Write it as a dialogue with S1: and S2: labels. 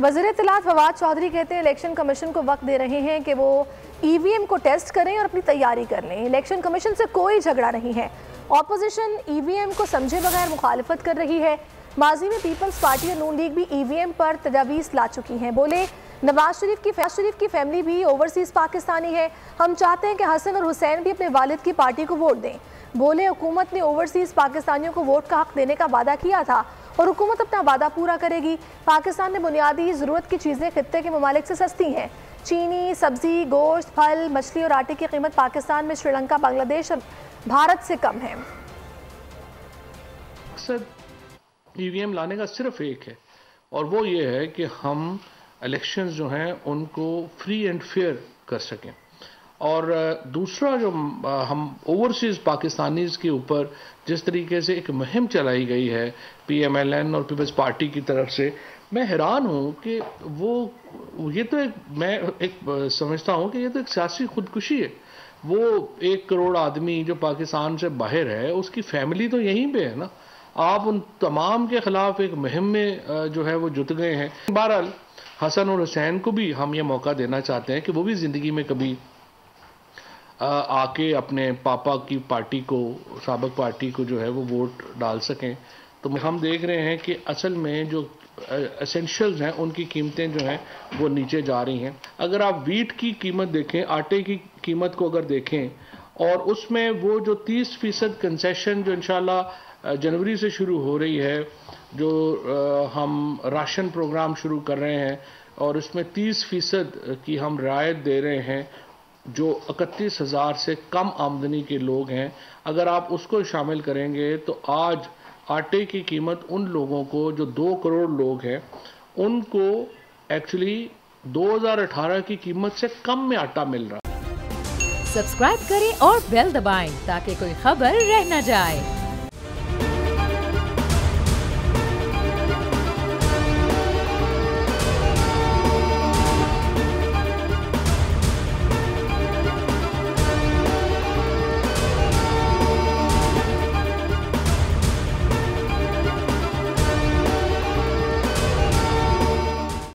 S1: वज़ीर इत्तलात फवाद चौधरी कहते हैं इलेक्शन कमीशन को वक्त दे रहे हैं कि वो ईवीएम को टेस्ट करें और अपनी तैयारी कर लें। इलेक्शन कमीशन से कोई झगड़ा नहीं है। ऑपोजिशन ईवीएम को समझे बगैर मुखालफत कर रही है। माजी में पीपल्स पार्टी और नून लीग भी ईवीएम पर तजावीज़ ला चुकी हैं। बोले नवाज शरीफ की फैमिली भी ओवरसीज़ पाकिस्तानी है। हम चाहते हैं कि हसन और हुसैन भी अपने वालिद की पार्टी को वोट दें। बोले हुकूमत ने ओवरसीज़ पाकिस्तानियों को वोट का हक देने का वादा किया था और हुकूमत अपना वादा पूरा करेगी। पाकिस्तान में बुनियादी ज़रूरत की चीज़ें खित्ते के ममालिक से सस्ती हैं। चीनी, सब्ज़ी, गोश्त, फल, मछली और आटे की कीमत पाकिस्तान में श्रीलंका, बांग्लादेश और भारत से कम है।
S2: मकसद ईवीएम लाने का सिर्फ एक है और वो ये है कि हम इलेक्शंस जो हैं उनको फ्री एंड फेयर कर सकें। और दूसरा जो हम ओवरसीज़ पाकिस्तानीज़ के ऊपर जिस तरीके से एक मुहिम चलाई गई है PMLN और पीपल्स पार्टी की तरफ से, मैं हैरान हूँ कि ये तो मैं समझता हूँ कि ये तो एक सियासी खुदकुशी है। वो 1 करोड़ आदमी जो पाकिस्तान से बाहर है उसकी फैमिली तो यहीं पे है ना। आप उन तमाम के खिलाफ एक मुहिम में जो है वो जुट गए हैं। बहरहाल हसन और हुसैन को भी हम ये मौका देना चाहते हैं कि वो भी ज़िंदगी में कभी आके अपने पापा की पार्टी को, साबिक पार्टी को जो है वो वोट डाल सकें। तो हम देख रहे हैं कि असल में जो एसेंशियल्स हैं उनकी कीमतें जो हैं वो नीचे जा रही हैं। अगर आप वीट की कीमत देखें, आटे की कीमत को अगर देखें और उसमें वो जो 30% कंसेशन जो इंशाल्लाह जनवरी से शुरू हो रही है, जो हम राशन प्रोग्राम शुरू कर रहे हैं और उसमें 30% की हम रियायत दे रहे हैं जो 31,000 से कम आमदनी के लोग हैं, अगर आप उसको शामिल करेंगे तो आज आटे की कीमत उन लोगों को जो 2 करोड़ लोग हैं उनको एक्चुअली 2018 की कीमत से कम में आटा मिल रहा है।
S3: सब्सक्राइब करें और बेल दबाएं ताकि कोई खबर रह न जाए।